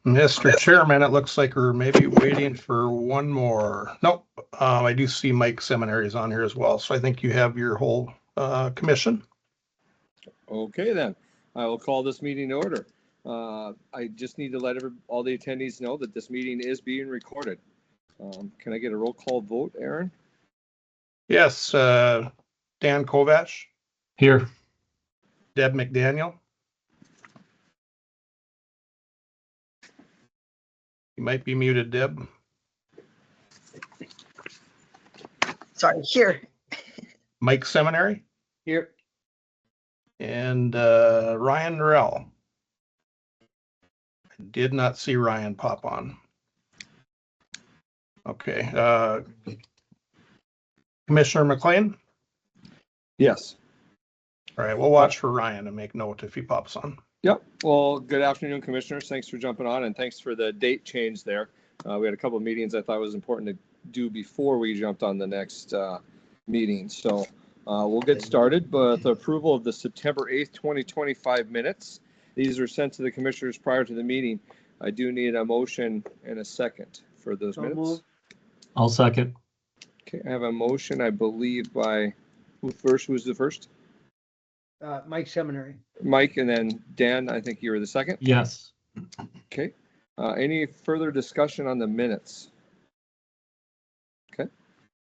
Mr. Chairman, it looks like we're maybe waiting for one more. Nope. I do see Mike Seminaries on here as well. So I think you have your whole commission. Okay, then I will call this meeting to order. I just need to let all the attendees know that this meeting is being recorded. Can I get a roll call vote, Aaron? Yes. Dan Kovach. Here. Deb McDaniel. You might be muted, Deb. Sorry, here. Mike Seminary. Here. And Ryan Norell. I did not see Ryan pop on. Okay. Commissioner McLean? Yes. All right, we'll watch for Ryan and make note if he pops on. Yep. Well, good afternoon, commissioners. Thanks for jumping on, and thanks for the date change there. We had a couple of meetings I thought was important to do before we jumped on the next meeting. So we'll get started with approval of the September 8th, 2025 minutes. These were sent to the commissioners prior to the meeting. I do need a motion and a second for those minutes. I'll second. Okay, I have a motion, I believe, by who first? Who was the first? Mike Seminary. Mike, and then Dan, I think you were the second. Yes. Okay. Any further discussion on the minutes? Okay.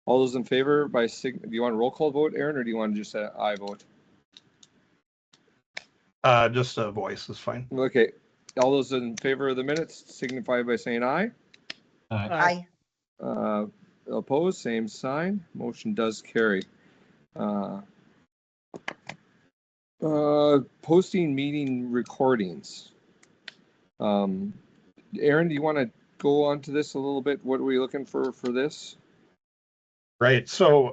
All those in favor by do you want a roll call vote, Aaron, or do you want to just say aye vote? Just a voice is fine. Okay. All those in favor of the minutes signify by saying aye. Aye. Aye. Opposed, same sign. Motion does carry. Posting meeting recordings. Aaron, do you want to go on to this a little bit? What are we looking for this? Right. So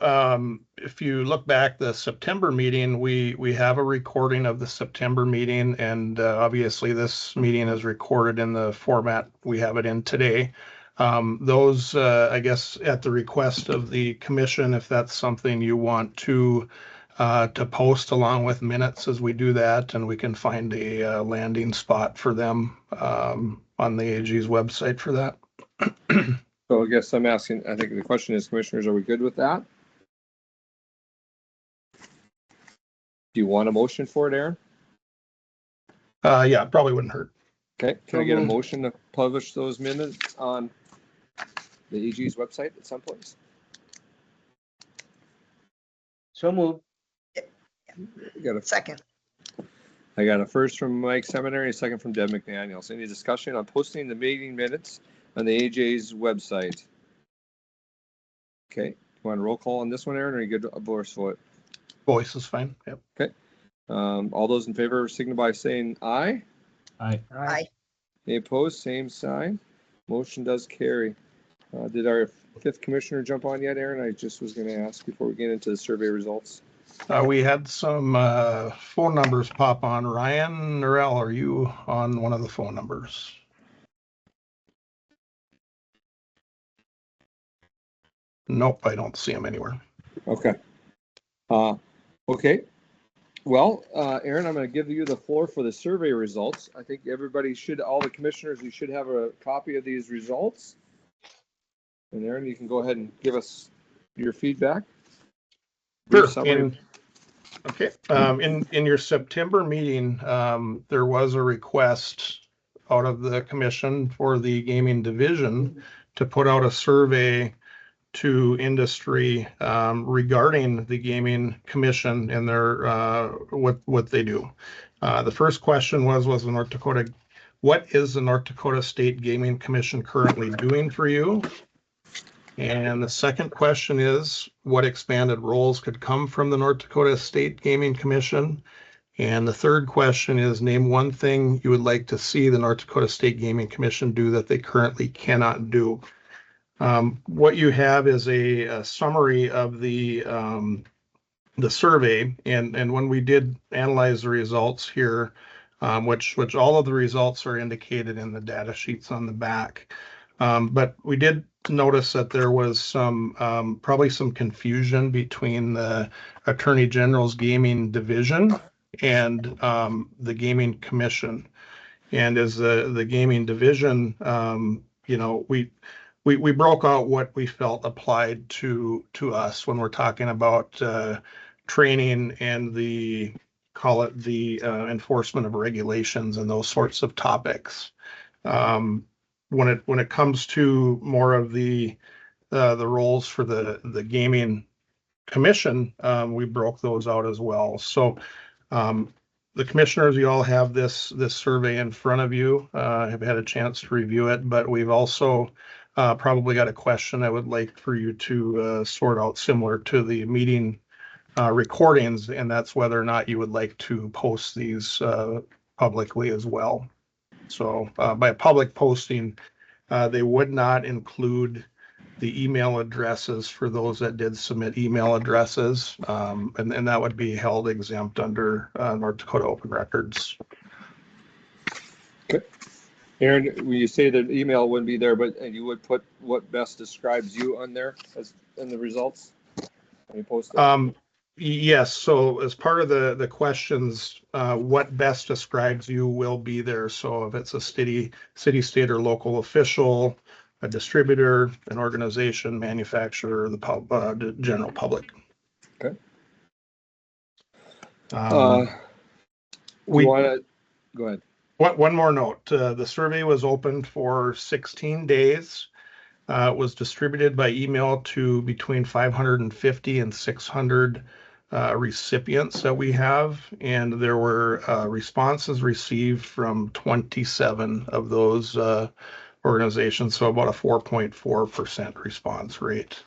if you look back, the September meeting, we have a recording of the September meeting, and obviously this meeting is recorded in the format we have it in today. Those, I guess, at the request of the commission, if that's something you want to post along with minutes as we do that, and we can find a landing spot for them on the AG's website for that. So I guess I'm asking, I think the question is, commissioners, are we good with that? Do you want a motion for it, Aaron? Yeah, probably wouldn't hurt. Okay, can I get a motion to publish those minutes on the AG's website at some place? So moved. Second. I got a first from Mike Seminary, a second from Deb McDaniels. Any discussion on posting the meeting minutes on the AJ's website? Okay, you want a roll call on this one, Aaron, or are you good to voice vote? Voice is fine. Yep. Okay. All those in favor signify by saying aye. Aye. Aye. Any opposed? Same sign. Motion does carry. Did our fifth commissioner jump on yet, Aaron? I just was going to ask before we get into the survey results. We had some phone numbers pop on. Ryan Norell, are you on one of the phone numbers? Nope, I don't see him anywhere. Okay. Okay. Well, Aaron, I'm going to give you the floor for the survey results. I think everybody should, all the commissioners, you should have a copy of these results. And Aaron, you can go ahead and give us your feedback. Sure. In your September meeting, there was a request out of the commission for the gaming division to put out a survey to industry regarding the gaming commission and their what they do. The first question was the North Dakota, what is the North Dakota State Gaming Commission currently doing for you? And the second question is, what expanded roles could come from the North Dakota State Gaming Commission? And the third question is, name one thing you would like to see the North Dakota State Gaming Commission do that they currently cannot do. What you have is a summary of the survey, and when we did analyze the results here, which all of the results are indicated in the data sheets on the back. But we did notice that there was some probably some confusion between the Attorney General's Gaming Division and the Gaming Commission. And as the gaming division, you know, we broke out what we felt applied to us when we're talking about training and call it the enforcement of regulations and those sorts of topics. When it comes to more of the roles for the gaming commission, we broke those out as well. So the commissioners, you all have this survey in front of you, have had a chance to review it, but we've also probably got a question I would like for you to sort out similar to the meeting recordings, and that's whether or not you would like to post these publicly as well. So by a public posting, they would not include the email addresses for those that did submit email addresses, and that would be held exempt under North Dakota Open Records. Okay. Aaron, when you say that email wouldn't be there, but you would put what best describes you on there as in the results when you post it? Yes, so as part of the questions, what best describes you will be there. So if it's a city, state, or local official, a distributor, an organization, manufacturer, the general public. Okay. We want to go ahead. One more note. The survey was open for 16 days. It was distributed by email to between 550 and 600 recipients that we have, and there were responses received from 27 of those organizations, so about a 4.4% response rate.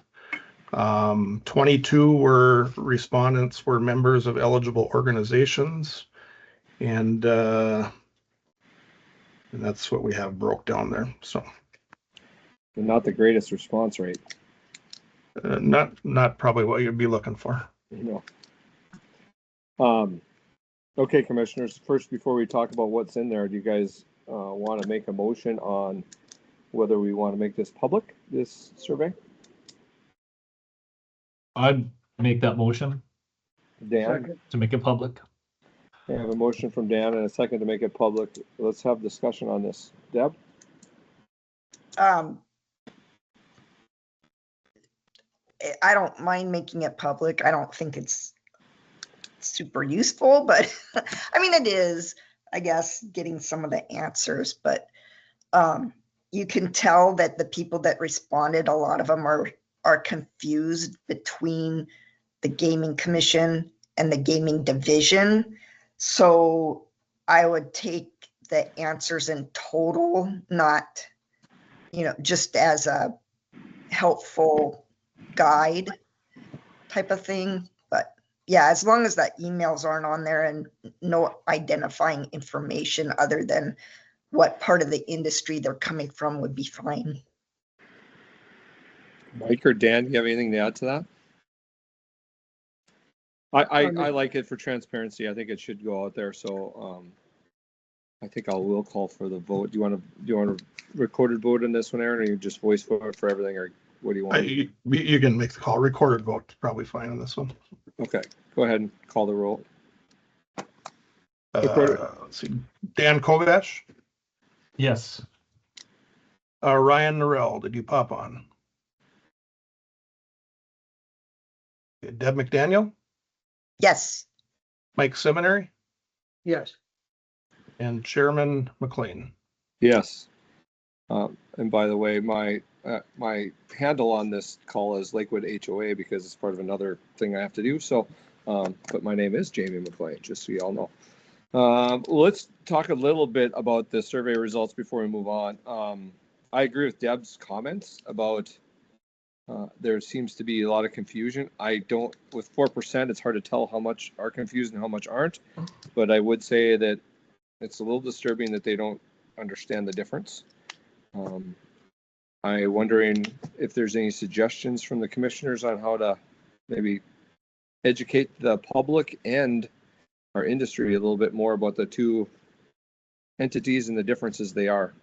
22 respondents were members of eligible organizations, and that's what we have broke down there. So Not the greatest response rate. not probably what you'd be looking for. No. Okay, commissioners, first, before we talk about what's in there, do you guys want to make a motion on whether we want to make this public, this survey? I'd make that motion Dan, Second. to make it public. I have a motion from Dan and a second to make it public. Let's have discussion on this. Deb? I don't mind making it public. I don't think it's super useful, but I mean, it is, I guess, getting some of the answers, but you can tell that the people that responded, a lot of them are confused between the gaming commission and the gaming division. So I would take the answers in total, not, just as a helpful guide type of thing. But yeah, as long as that emails aren't on there and no identifying information other than what part of the industry they're coming from would be fine. Mike or Dan, do you have anything to add to that? I like it for transparency. I think it should go out there. So I think I will call for the vote. Do you want a recorded vote on this one, Aaron, or you just voice vote for everything, or what do you want? You can make the call. Recorded vote is probably fine on this one. Okay, go ahead and call the roll. Let's see. Dan Kovash, Yes. Ryan Norell, did you pop on? Deb McDaniel, Yes. Mike Seminary, Yes. and Chairman McLean. Yes. And by the way, my handle on this call is Lakewood HOA because it's part of another thing I have to do. So, but my name is Jamie McLean, just so you all know. Let's talk a little bit about the survey results before we move on. I agree with Deb's comments about there seems to be a lot of confusion. With 4%, it's hard to tell how much are confused and how much aren't. But I would say that it's a little disturbing that they don't understand the difference. I'm wondering if there's any suggestions from the commissioners on how to maybe educate the public and our industry a little bit more about the two entities and the differences they are.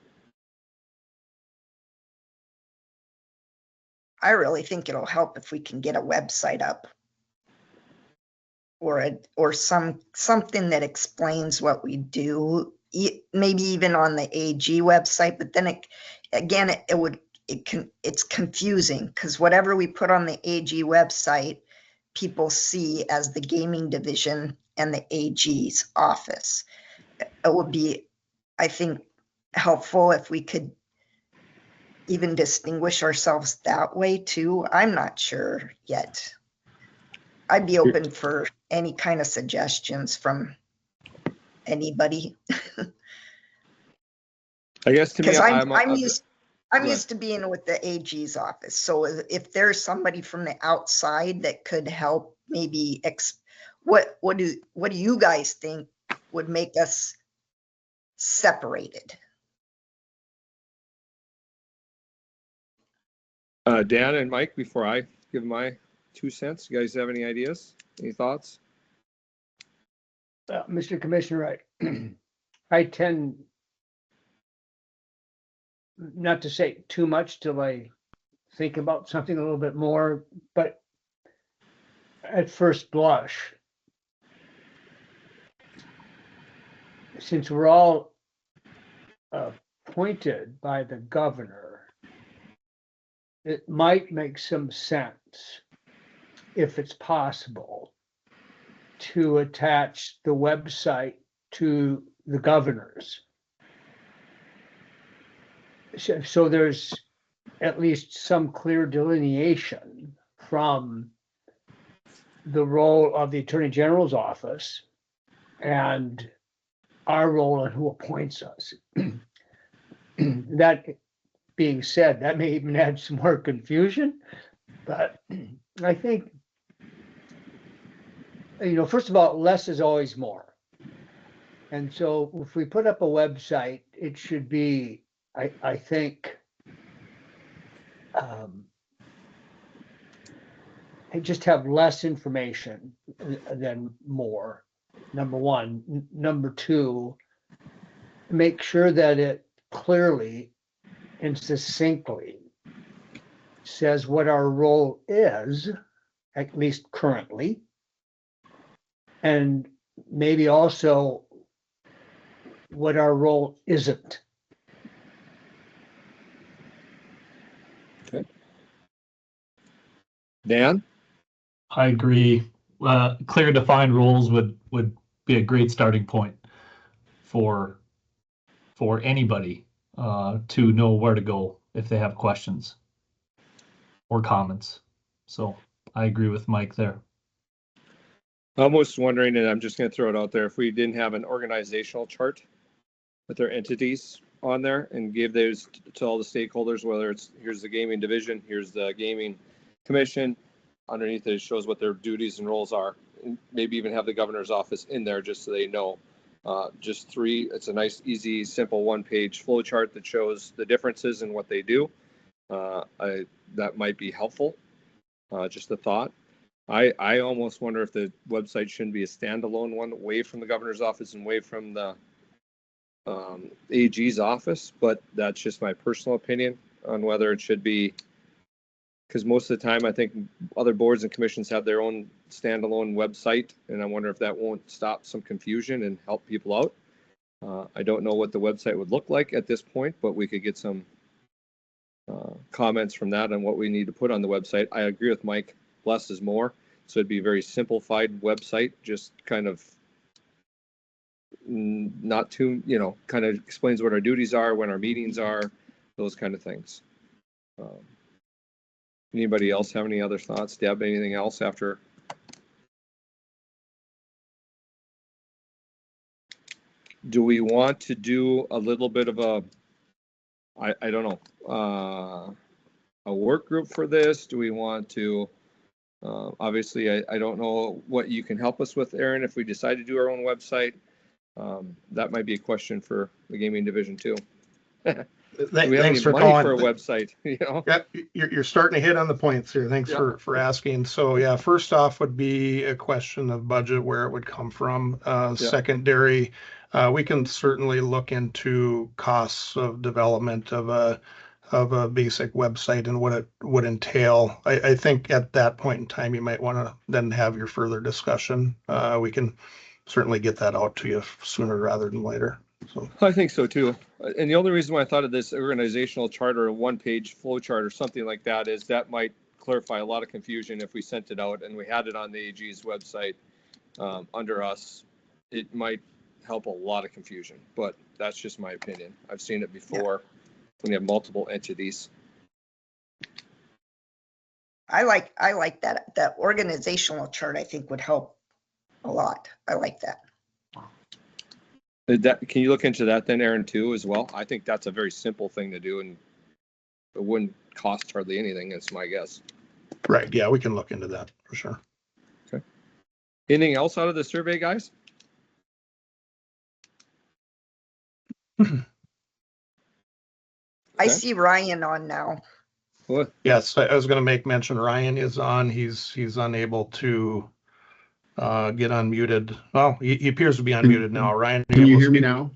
I really think it'll help if we can get a website up or something that explains what we do maybe even on the AG website, but then it's confusing because whatever we put on the AG website, people see as the gaming division and the AG's office. It would be, I think, helpful if we could even distinguish ourselves that way too. I'm not sure yet. I'd be open for any kind of suggestions from anybody. I guess to me, Because I'm Go used ahead. to being with the AG's office. So if there's somebody from the outside that could help, maybe what do you guys think would make us separated? Dan and Mike, before I give my 2 cents, you guys have any ideas? Any thoughts? Mr. Commissioner, I tend not to say too much till I think about something a little bit more, but at first blush, since we're all appointed by the governor, it might make some sense, if it's possible, to attach the website to the governor's. So there's at least some clear delineation from the role of the Attorney General's office and our role and who appoints us. That being said, that may even add some more confusion, but I think, first of all, less is always more. And so if we put up a website, it should be, I think, just have less information than more, number one. Number two, make sure that it clearly and succinctly says what our role is, at least currently, and maybe also what our role isn't. Okay. Dan? I agree. Clear defined roles would be a great starting point for anybody to know where to go if they have questions or comments. So I agree with Mike there. I'm almost wondering, and I'm just going to throw it out there, if we didn't have an organizational chart with their entities on there and gave those to all the stakeholders, whether it's here's the gaming division, here's the gaming commission, underneath it shows what their duties and roles are, and maybe even have the governor's office in there just so they know. It's a nice, easy, simple one-page flow chart that shows the differences in what they do. That might be helpful. Just a thought. I almost wonder if the website shouldn't be a standalone one, away from the governor's office and away from the AG's office, but that's just my personal opinion on whether it should be, because most of the time I think other boards and commissions have their own standalone website, and I wonder if that won't stop some confusion and help people out. I don't know what the website would look like at this point, but we could get some comments from that on what we need to put on the website. I agree with Mike, less is more, so it'd be a very simplified website, just kind of not too, kind of explains what our duties are, when our meetings are, those kind of things. Anybody else have any other thoughts? Deb, anything else after? Do we want to do a little bit of I don't know, a work group for this? Do we want to, obviously, I don't know what you can help us with, Aaron, if we decide to do our own website. That might be a question for the gaming division too. Do we have any money for a website? Yeah, you're starting to hit on the points here. Thanks for asking. So yeah, first off would be a question of budget, where it would come from. Secondary, we can certainly look into costs of development of a basic website and what it would entail. I think at that point in time, you might want to then have your further discussion. We can certainly get that out to you sooner rather than later. So, I think so too. And the only reason why I thought of this organizational chart or a one-page flow chart or something like that is that might clarify a lot of confusion if we sent it out and we had it on the AG's website under us. It might help a lot of confusion, but that's just my opinion. I've seen it before when you have multiple entities. I like that organizational chart. I think would help a lot. I like that. Can you look into that then, Aaron, too, as well? I think that's a very simple thing to do, and it wouldn't cost hardly anything. That's my guess. right. Yeah, we can look into that for sure. Okay. Anything else out of the survey, guys? I see Ryan on now. What? Yes, I was going to make mention. Ryan is on. He's unable to get unmuted. Well, he appears to be unmuted now. Ryan, Can you able to hear me speak? now?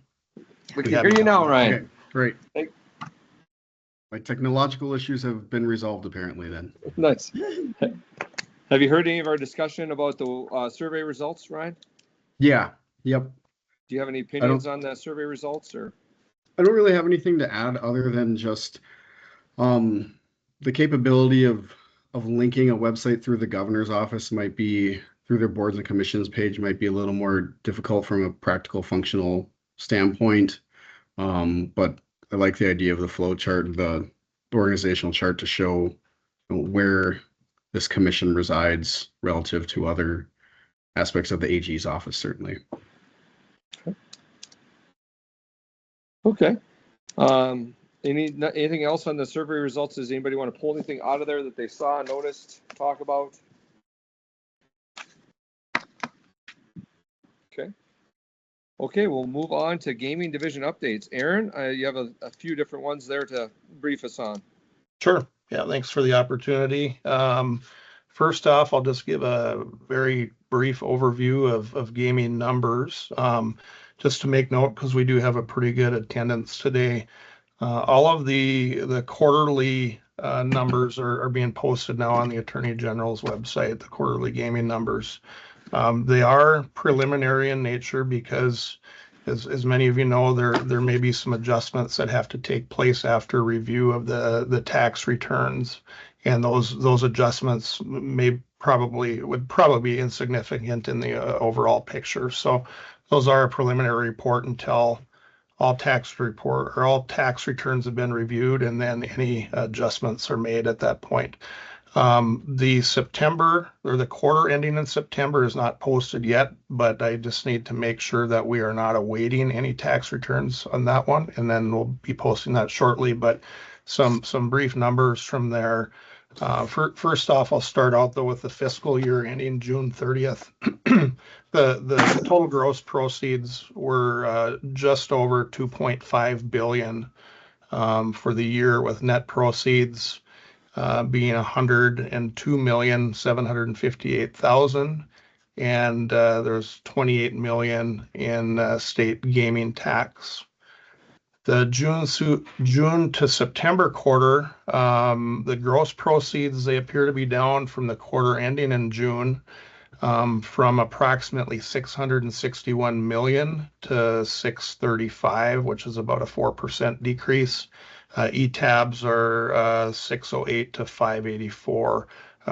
We We can have hear it you now. now, Ryan. Okay, great. Thank- My technological issues have been resolved apparently then. Nice. Have you heard any of our discussion about the survey results, Ryan? Yeah, yep. Do you have any opinions on the survey results, or? I don't really have anything to add other than just the capability of linking a website through the governor's office might be, through their boards and commissions page, might be a little more difficult from a practical functional standpoint. But I like the idea of the flow chart, the organizational chart to show where this commission resides relative to other aspects of the AG's office, certainly. Okay. Anything else on the survey results? Does anybody want to pull anything out of there that they saw, noticed, talk about? Okay. Okay, we'll move on to gaming division updates. Aaron, you have a few different ones there to brief us on. Sure. Yeah, thanks for the opportunity. First off, I'll just give a very brief overview of gaming numbers. Just to make note, because we do have a pretty good attendance today. All of the quarterly numbers are being posted now on the Attorney General's website, the quarterly gaming numbers. They are preliminary in nature because, as many of you know, there may be some adjustments that have to take place after review of the tax returns, and those adjustments would probably be insignificant in the overall picture. So those are a preliminary report until all tax returns have been reviewed, and then any adjustments are made at that point. The September, or the quarter ending in September, is not posted yet, but I just need to make sure that we are not awaiting any tax returns on that one, and then we'll be posting that shortly. But some brief numbers from there. First off, I'll start out though with the fiscal year ending June 30th. The total gross proceeds were just over 2.5 billion for the year, with net proceeds being 102,758,000, and there's 28 million in state gaming tax. The June to September quarter, the gross proceeds, they appear to be down from the quarter ending in June, from approximately 661 million to 635, which is about a 4% decrease. ETABs are 608 to 584,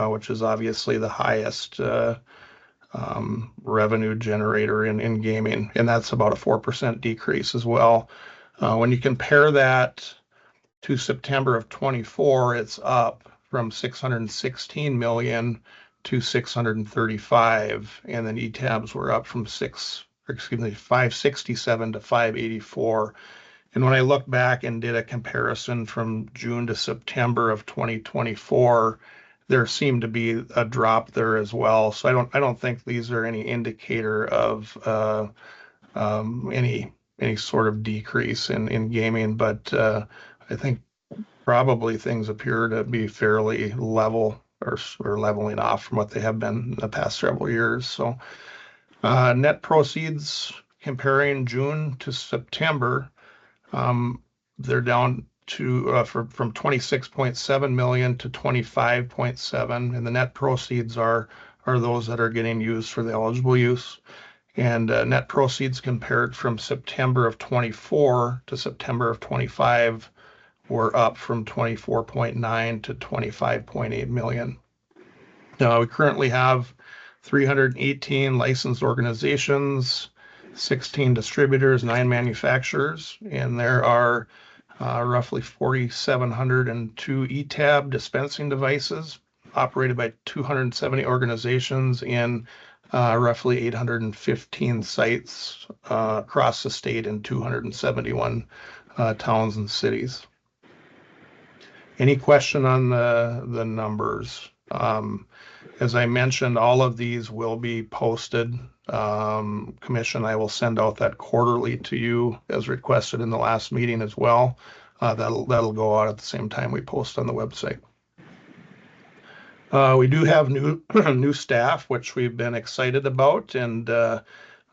which is obviously the highest revenue generator in gaming, and that's about a 4% decrease as well. When you compare that to September of 24, it's up from 616 million to 635, and then ETABs were up from 567 to 584. And when I look back and did a comparison from June to September of 2024, there seemed to be a drop there as well. So I don't think these are any indicator of any sort of decrease in gaming, but I think probably things appear to be fairly level or leveling off from what they have been in the past several years. So net proceeds comparing June to September, they're down to from 26.7 million to 25.7, and the net proceeds are those that are getting used for the eligible use. And net proceeds compared from September of 24 to September of 25 were up from 24.9 to 25.8 million. We currently have 318 licensed organizations, 16 distributors, 9 manufacturers, and there are roughly 4,702 ETAB dispensing devices operated by 270 organizations in roughly 815 sites across the state in 271 towns and cities. Any question on the numbers? As I mentioned, all of these will be posted. Commission, I will send out that quarterly to you as requested in the last meeting as well. That'll go out at the same time we post on the website. We do have new staff, which we've been excited about, and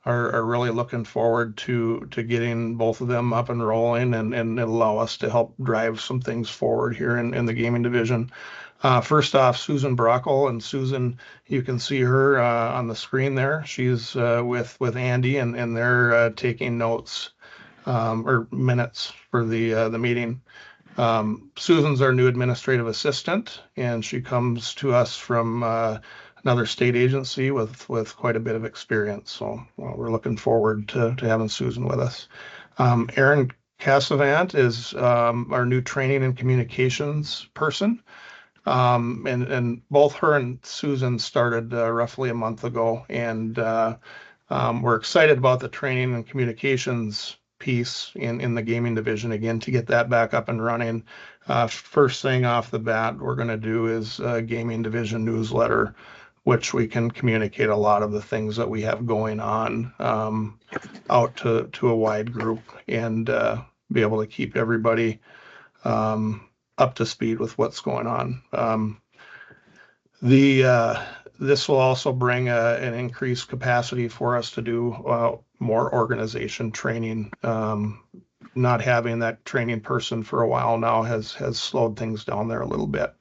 are really looking forward to getting both of them up and rolling, and it'll allow us to help drive some things forward here in the gaming division. First off, Susan Brockel, and Susan, you can see her on the screen there. She's with Andy, and they're taking notes or minutes for the meeting. Susan's our new administrative assistant, and she comes to us from another state agency with quite a bit of experience. So we're looking forward to having Susan with us. Erin Cassavant is our new training and communications person. And both her and Susan started roughly a month ago, and we're excited about the training and communications piece in the gaming division again to get that back up and running. First thing off the bat we're going to do is a gaming division newsletter, which we can communicate a lot of the things that we have going on out to a wide group, and be able to keep everybody up to speed with what's going on. This will also bring an increased capacity for us to do more organization training. Not having that training person for a while now has slowed things down there a little bit.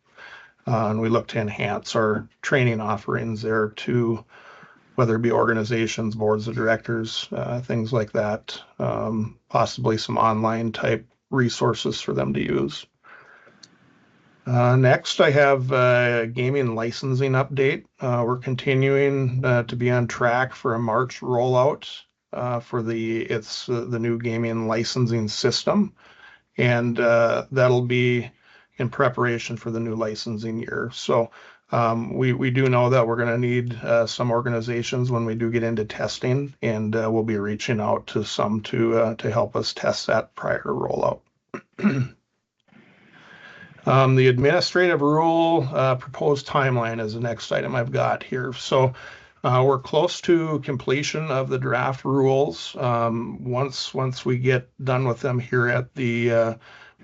And we look to enhance our training offerings there too, whether it be organizations, boards of directors, things like that. Possibly some online type resources for them to use. Next, I have a gaming licensing update. We're continuing to be on track for a March rollout for the new gaming licensing system, and that'll be in preparation for the new licensing year. So we do know that we're going to need some organizations when we do get into testing, and we'll be reaching out to some to help us test that prior to rollout. The administrative rule proposed timeline is the next item I've got here. So we're close to completion of the draft rules. Once we get done with them here at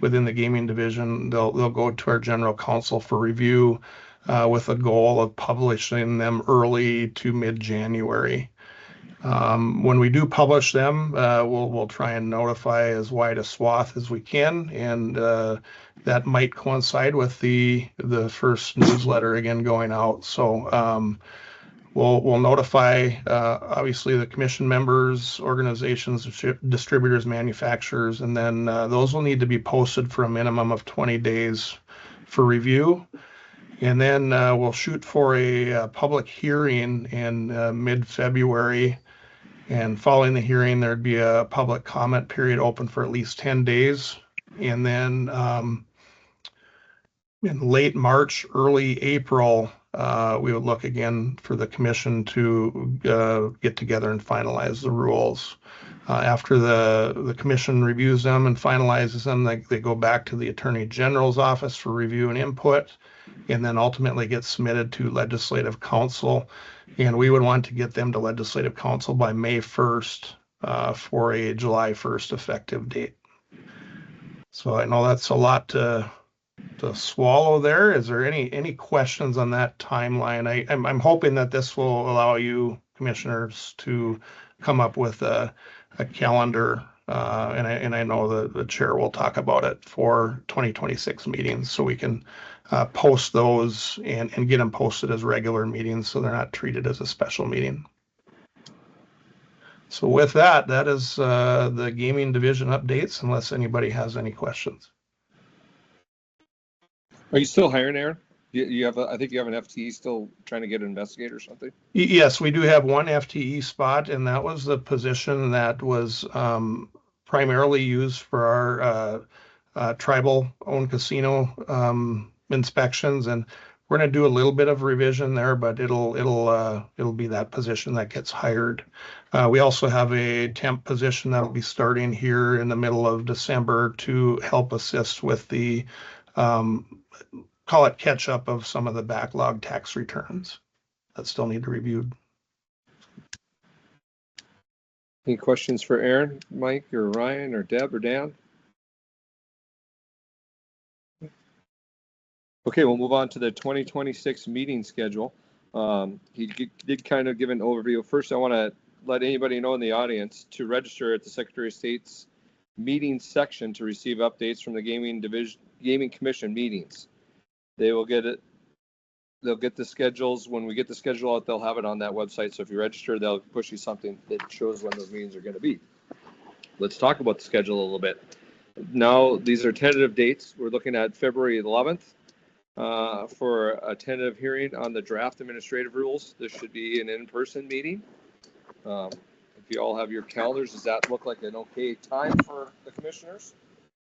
within the gaming division, they'll go to our general counsel for review with a goal of publishing them early to mid-January. When we do publish them, we'll try and notify as wide a swath as we can, and that might coincide with the first newsletter again going out. So we'll notify obviously the commission members, organizations, distributors, manufacturers, and then those will need to be posted for a minimum of 20 days for review. And then we'll shoot for a public hearing in mid-February. And following the hearing, there'd be a public comment period open for at least 10 days. And then in late March, early April, we would look again for the commission to get together and finalize the rules. After the commission reviews them and finalizes them, they go back to the Attorney General's office for review and input, and then ultimately get submitted to Legislative Council. And we would want to get them to Legislative Council by May 1st for a July 1st effective date. So I know that's a lot to swallow there. Is there any questions on that timeline? I'm hoping that this will allow you commissioners to come up with a calendar, and I know the chair will talk about it for 2026 meetings, so we can post those and get them posted as regular meetings so they're not treated as a special meeting. So with that, that is the gaming division updates, unless anybody has any questions. Are you still hiring, Aaron? You have, I think you have an FTE still trying to get an investigator or something? Yes, we do have one FTE spot, and that was the position that was primarily used for our tribal-owned casino inspections, and we're going to do a little bit of revision there, but it'll be that position that gets hired. We also have a temp position that'll be starting here in the middle of December to help assist with the call it catch up of some of the backlog tax returns that still need to be reviewed. Any questions for Aaron, Mike, or Ryan, or Deb, or Dan? Okay, we'll move on to the 2026 meeting schedule. He did kind of give an overview. First, I want to let anybody know in the audience to register at the Secretary of State's meeting section to receive updates from the Gaming Commission meetings. They will get it. They'll get the schedules. When we get the schedule out, they'll have it on that website. So if you register, they'll push you something that shows when those meetings are going to be. Let's talk about the schedule a little bit. Now, these are tentative dates. We're looking at February 11th for a tentative hearing on the draft administrative rules. This should be an in-person meeting. If you all have your calendars, does that look like an okay time for the commissioners?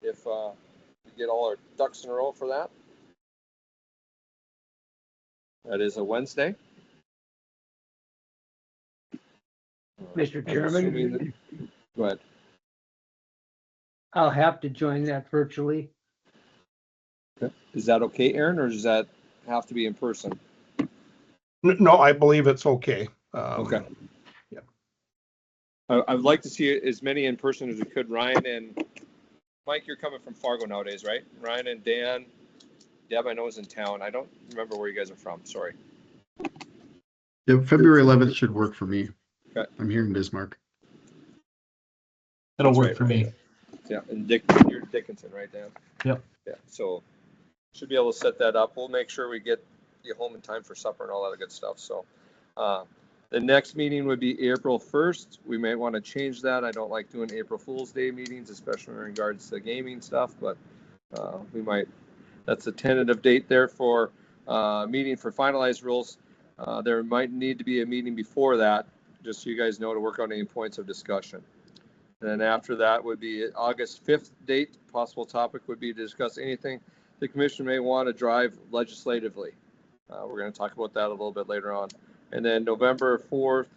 If we get all our ducks in a row for that? That is a Wednesday. Mr. Chairman, Go ahead. I'll have to join that virtually. Okay. Is that okay, Aaron, or does that have to be in person? No, I believe it's okay. Okay. Yeah. I'd like to see as many in person as we could. Ryan and Mike, you're coming from Fargo nowadays, right? Ryan and Dan. Deb, I know is in town. I don't remember where you guys are from. Sorry. Yeah, February 11th should work for me. Okay. I'm here in Bismarck. It'll That's work right, for right. me. Yeah, and you're Dickinson, right, Dan? Yep. Yeah, so should be able to set that up. We'll make sure we get you home in time for supper and all that good stuff. So the next meeting would be April 1st. We may want to change that. I don't like doing April Fool's Day meetings, especially in regards to gaming stuff, but we might. That's a tentative date there for meeting for finalized rules. There might need to be a meeting before that, just so you guys know, to work on any points of discussion. And then after that would be August 5th date. Possible topic would be to discuss anything the commission may want to drive legislatively. We're going to talk about that a little bit later on. And then November 4th,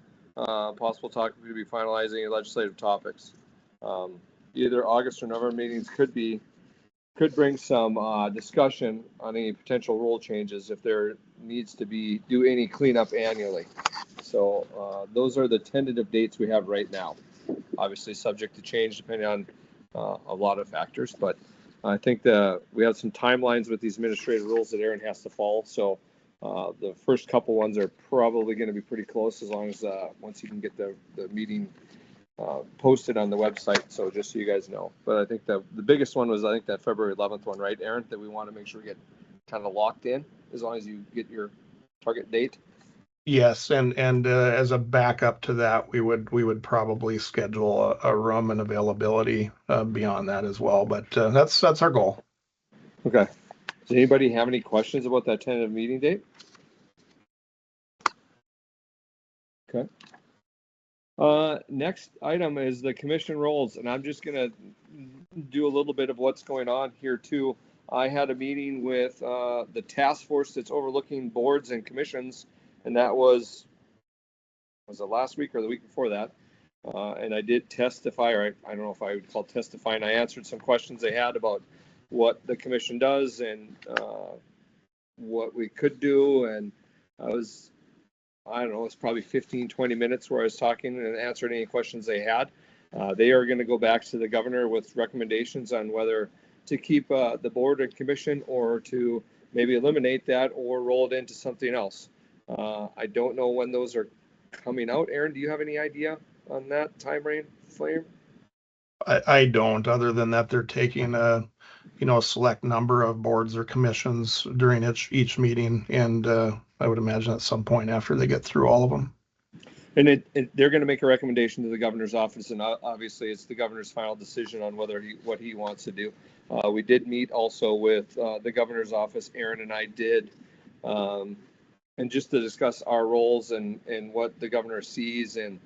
possible topic would be finalizing any legislative topics. Either August or November meetings could bring some discussion on any potential rule changes if there needs to be do any cleanup annually. So those are the tentative dates we have right now. Obviously subject to change depending on a lot of factors, but I think we have some timelines with these administrative rules that Aaron has to follow. So the first couple ones are probably going to be pretty close, as long as once he can get the meeting posted on the website. So just so you guys know, but I think the biggest one was, I think, that February 11th one, right, Aaron, that we want to make sure we get kind of locked in as long as you get your target date. Yes, and as a backup to that, we would probably schedule a room and availability beyond that as well. But that's our goal. Okay. Does anybody have any questions about that tentative meeting date? Okay. Next item is the commission roles, and I'm just gonna do a little bit of what's going on here too. I had a meeting with the task force that's overlooking boards and commissions, and that was it last week or the week before that? And I did testify, or I don't know if I would call testifying. I answered some questions they had about what the commission does and what we could do, and I don't know, it's probably 15-20 minutes where I was talking and answering any questions they had. They are going to go back to the governor with recommendations on whether to keep the board and commission, or to maybe eliminate that or roll it into something else. I don't know when those are coming out. Aaron, do you have any idea on that time frame? I don't, other than that they're taking a select number of boards or commissions during each meeting, and I would imagine at some point after they get through all of them. And they're going to make a recommendation to the governor's office, and obviously it's the governor's final decision on what he wants to do. We did meet also with the governor's office. Aaron and I did, and just to discuss our roles and what the governor sees. And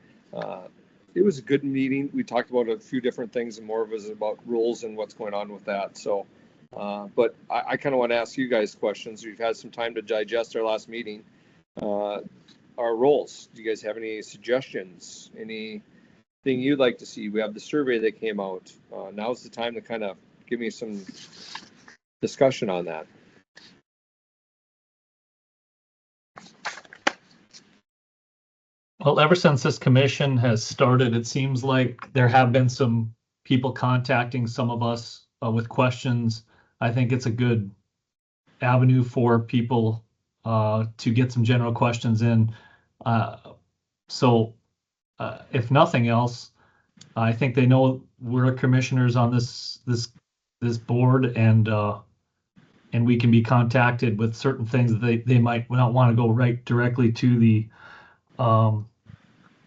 it was a good meeting. We talked about a few different things, and more of it was about rules and what's going on with that. So, but I kind of want to ask you guys questions. We've had some time to digest our last meeting. Our roles. Do you guys have any suggestions? Anything you'd like to see? We have the survey that came out. Now's the time to kind of give me some discussion on that. Well, ever since this commission has started, it seems like there have been some people contacting some of us with questions. I think it's a good avenue for people to get some general questions in. So if nothing else, I think they know we're commissioners on this board, and we can be contacted with certain things that they might not want to go right directly to the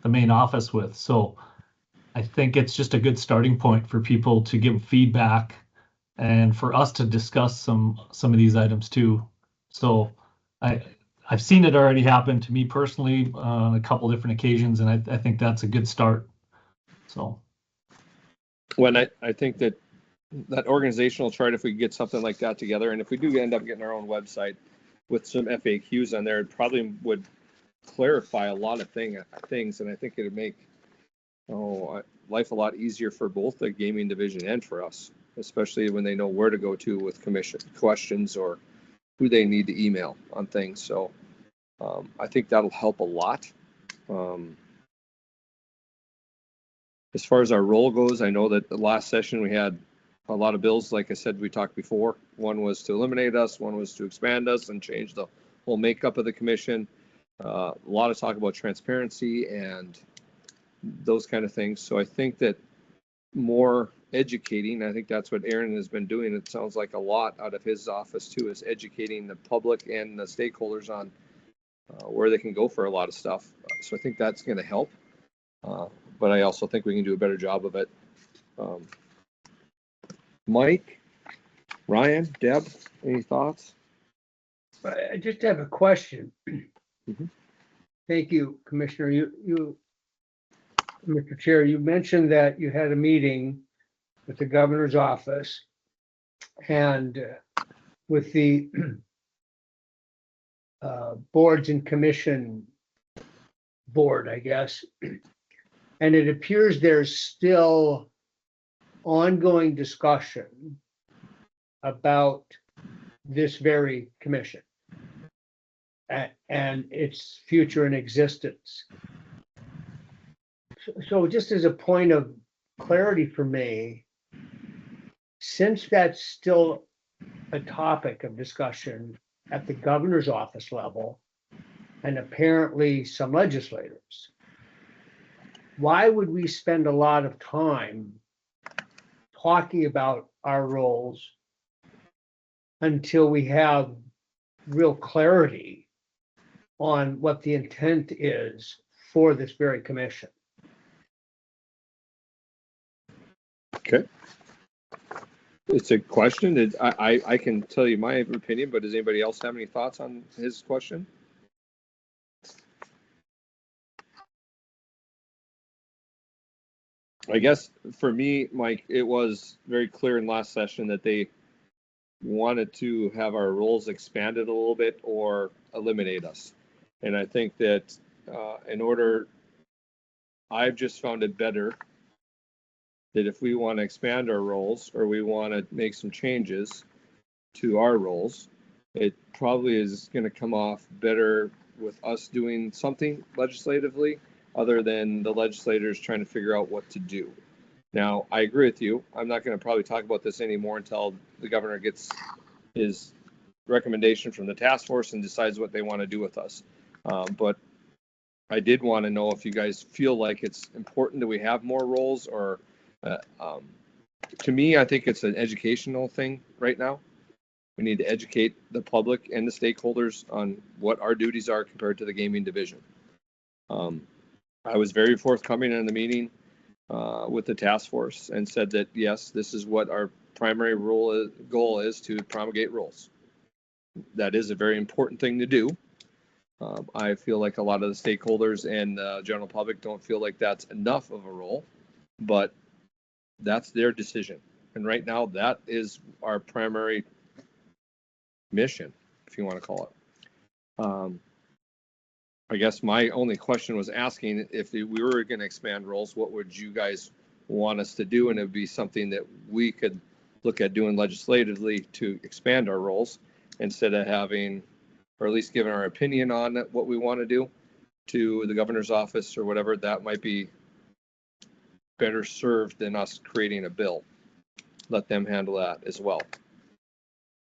main office with. So I think it's just a good starting point for people to give feedback and for us to discuss some of these items too. So I've seen it already happen to me personally on a couple different occasions, and I think that's a good start. So. Well, I think that organizational chart, if we get something like that together, and if we do end up getting our own website with some FAQs on there, it probably would clarify a lot of things, and I think it would make life a lot easier for both the gaming division and for us, especially when they know where to go to with commission questions or who they need to email on things. So I think that'll help a lot. As far as our role goes, I know that the last session we had a lot of bills. Like I said, we talked before. One was to eliminate us, one was to expand us and change the whole makeup of the commission. A lot of talk about transparency and those kind of things. So I think that more educating, I think that's what Aaron has been doing. It sounds like a lot out of his office too, is educating the public and the stakeholders on where they can go for a lot of stuff. So I think that's going to help. But I also think we can do a better job of it. Mike, Ryan, Deb, any thoughts? I just have a question. Mm-hmm. Thank you, Commissioner. You, Mr. Chair, you mentioned that you had a meeting with the governor's office and with the boards and commission board, I guess. And it appears there's still ongoing discussion about this very commission and its future in existence. So just as a point of clarity for me, since that's still a topic of discussion at the governor's office level and apparently some legislators, why would we spend a lot of time talking about our roles until we have real clarity on what the intent is for this very commission? Okay. It's a question. I can tell you my opinion, but does anybody else have any thoughts on his question? I guess for me, Mike, it was very clear in last session that they wanted to have our roles expanded a little bit or eliminate us. And I think that I've just found it better that if we want to expand our roles or we want to make some changes to our roles, it probably is going to come off better with us doing something legislatively other than the legislators trying to figure out what to do. Now, I agree with you. I'm not going to probably talk about this anymore until the governor gets his recommendation from the task force and decides what they want to do with us. But I did want to know if you guys feel like it's important that we have more roles or to me, I think it's an educational thing right now. We need to educate the public and the stakeholders on what our duties are compared to the gaming division. I was very forthcoming in the meeting with the task force and said that, yes, this is what our primary goal is, to promulgate rules. That is a very important thing to do. I feel like a lot of the stakeholders and the general public don't feel like that's enough of a role, but that's their decision. And right now, that is our primary mission, if you want to call it. I guess my only question was asking, if we were going to expand roles, what would you guys want us to do? And it would be something that we could look at doing legislatively to expand our roles, instead of having, or at least giving our opinion on what we want to do to the governor's office or whatever. That might be better served than us creating a bill. Let them handle that as well.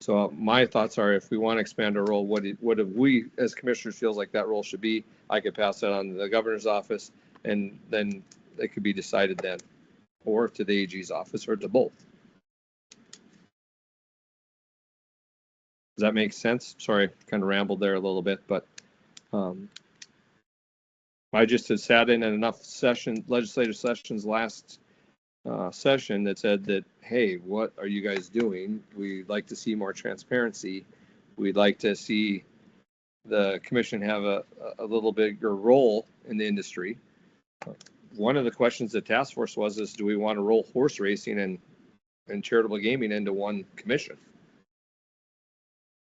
So my thoughts are, if we want to expand our role, what do we as commissioners feels like that role should be? I could pass that on to the governor's office, and then it could be decided then, or to the AG's office, or to both. Does that make sense? Sorry, kind of rambled there a little bit, but I just had sat in enough legislative sessions last session that said that, hey, what are you guys doing? We'd like to see more transparency. We'd like to see the commission have a little bigger role in the industry. One of the questions the task force is, do we want to roll horse racing and charitable gaming into one commission?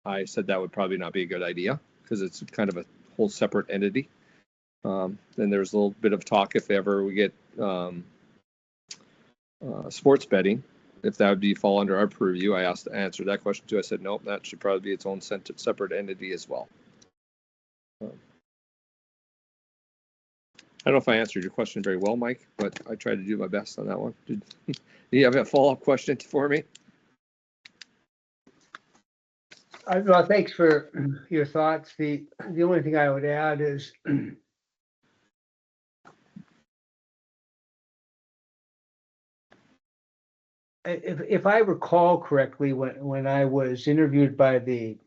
I said that would probably not be a good idea, because it's kind of a whole separate entity. Then there's a little bit of talk, if ever we get sports betting, if that would fall under our purview. I answered that question too. I said, nope, that should probably be its own separate entity as well. I don't know if I answered your question very well, Mike, but I tried to do my best on that one. Do you have a follow-up question for me? Well, thanks for your thoughts. The only thing I would add is if I recall correctly, when I was interviewed by the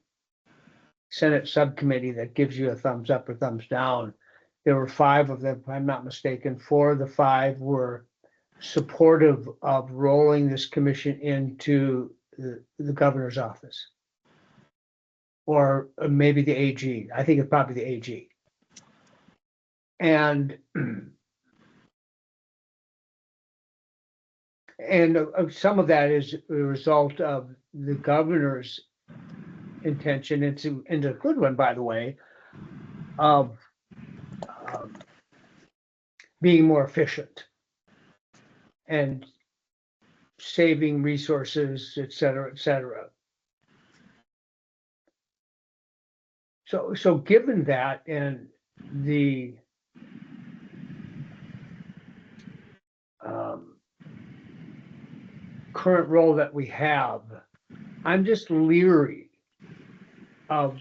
Senate subcommittee that gives you a thumbs up or thumbs down, there were 5 of them, if I'm not mistaken. 4 of the 5 were supportive of rolling this commission into the governor's office, or maybe the AG. I think it's probably the AG. And some of that is a result of the governor's intention, and a good one, by the way, of being more efficient and saving resources, et cetera, et cetera. So given that, and the current role that we have, I'm just leery of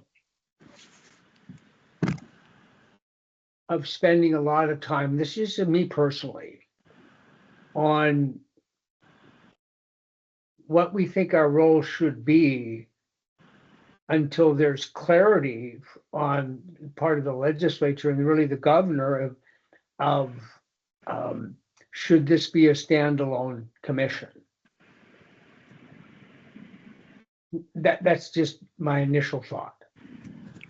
spending a lot of time, this is me personally, on what we think our role should be until there's clarity on part of the legislature and really the governor of should this be a standalone commission? That's just my initial thought.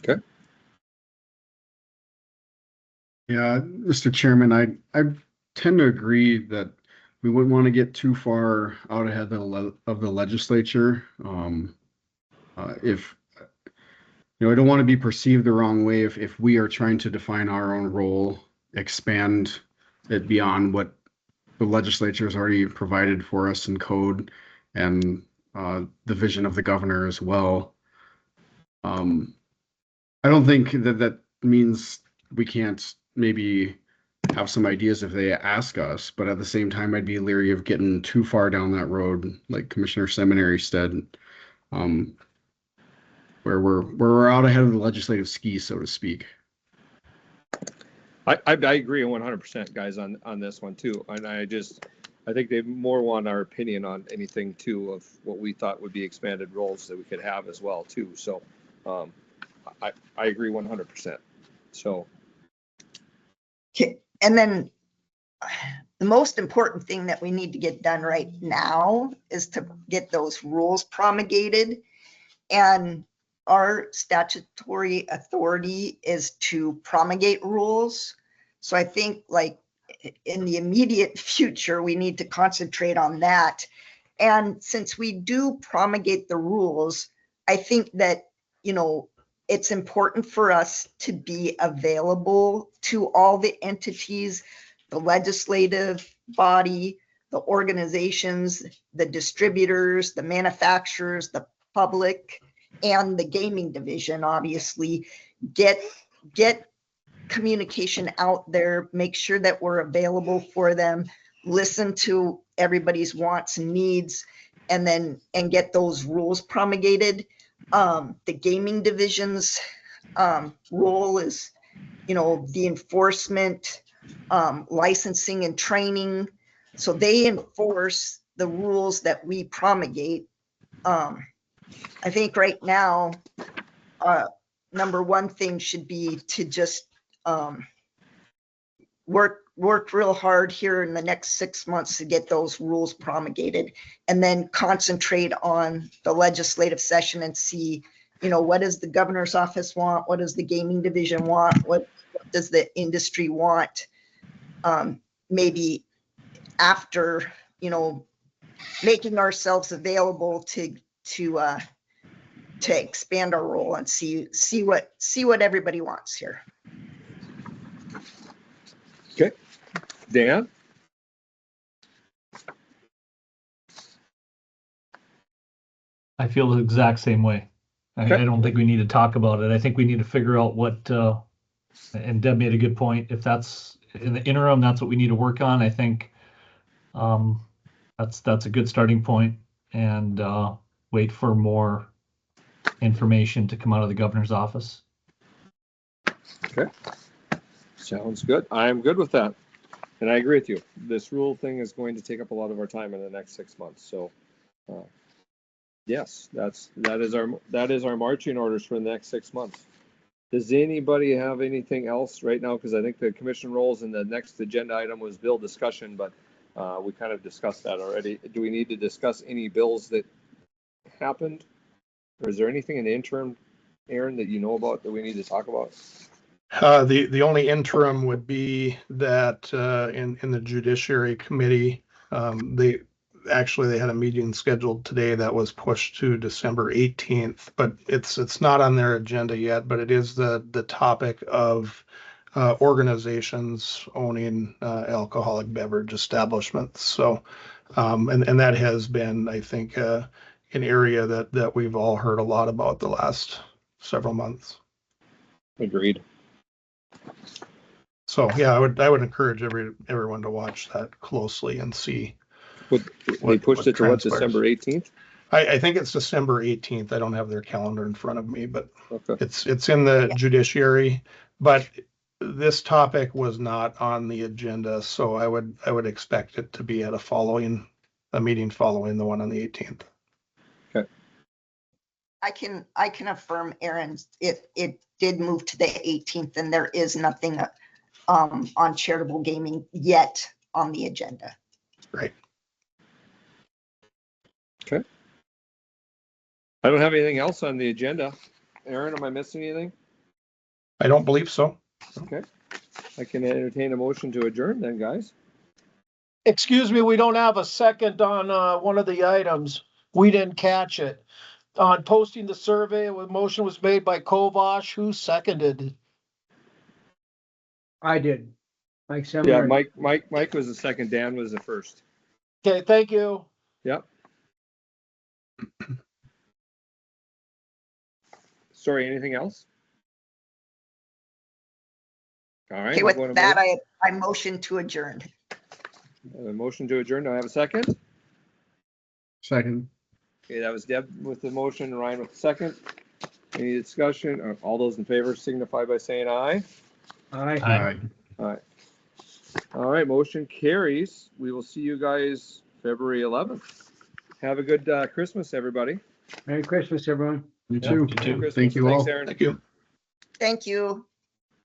Okay. Yeah, Mr. Chairman, I tend to agree that we wouldn't want to get too far out ahead of the legislature. If I don't want to be perceived the wrong way if we are trying to define our own role, expand it beyond what the legislature has already provided for us in code and the vision of the governor as well. I don't think that means we can't maybe have some ideas if they ask us, but at the same time, I'd be leery of getting too far down that road, like Commissioner Seminary said, where we're out ahead of the legislative skis, so to speak. I agree 100%, guys, on this one too. And I think they more want our opinion on anything too, of what we thought would be expanded roles that we could have as well too. So I agree 100%. So And then the most important thing that we need to get done right now is to get those rules promulgated. And our statutory authority is to promulgate rules. So I think like in the immediate future, we need to concentrate on that. And since we do promulgate the rules, I think that, you know, it's important for us to be available to all the entities, the legislative body, the organizations, the distributors, the manufacturers, the public, and the gaming division, obviously, get communication out there, make sure that we're available for them, listen to everybody's wants and needs, and get those rules promulgated. The gaming division's role is, you know, the enforcement, licensing and training. So they enforce the rules that we promulgate. I think right now, number one thing should be to just work real hard here in the next 6 months to get those rules promulgated, and then concentrate on the legislative session and see, you know, what does the governor's office want? What does the gaming division want? What does the industry want? Maybe after, you know, making ourselves available to expand our role and see what everybody wants here. Okay. Dan? I feel the exact same way. I Okay. don't think we need to talk about it. I think we need to figure out what, and Deb made a good point. If that's in the interim, that's what we need to work on. I think that's a good starting point, and wait for more information to come out of the governor's office. Okay. Sounds good. I'm good with that. And I agree with you. This rule thing is going to take up a lot of our time in the next 6 months. So, yes, that is our marching orders for the next 6 months. Does anybody have anything else right now? Because I think the commission roles in the next agenda item was bill discussion, but we kind of discussed that already. Do we need to discuss any bills that happened? Or is there anything in the interim, Aaron, that you know about that we need to talk about? The only interim would be that in the Judiciary Committee, they had a meeting scheduled today that was pushed to December 18th, but it's not on their agenda yet, but it is the topic of organizations owning alcoholic beverage establishments. So, and that has been, I think, an area that we've all heard a lot about the last several months. Agreed. So yeah, I would encourage everyone to watch that closely and see. They pushed it to what, December 18th? I think it's December 18th. I don't have their calendar in front of me, but Okay. it's in the Judiciary. But this topic was not on the agenda, so I would expect it to be at a meeting following the one on the 18th. Okay. I can affirm, Aaron, it did move to the 18th, and there is nothing on charitable gaming yet on the agenda. Right. Okay. I don't have anything else on the agenda. Aaron, am I missing anything? I don't believe so. Okay. I can entertain a motion to adjourn then, guys. Excuse me, we don't have a second on one of the items. We didn't catch it. On posting the survey, a motion was made by Kovash. Who seconded? I did. Mike Yeah, Seminary. Mike was the second. Dan was the first. Okay, thank you. Yep. Sorry, anything else? All right. Okay, with that, I motion to adjourn. A motion to adjourn. Do I have a second? Second. Okay, that was Deb with the motion, Ryan with the second. Any discussion? All those in favor signify by saying aye. Aye. Aye. Aye. All right, motion carries. We will see you guys February 11th. Have a good Christmas, everybody. Merry Christmas, everyone. You Yeah, too. you too. Merry Christmas. Thank you all. Thanks, Aaron. Thank you. Thank you.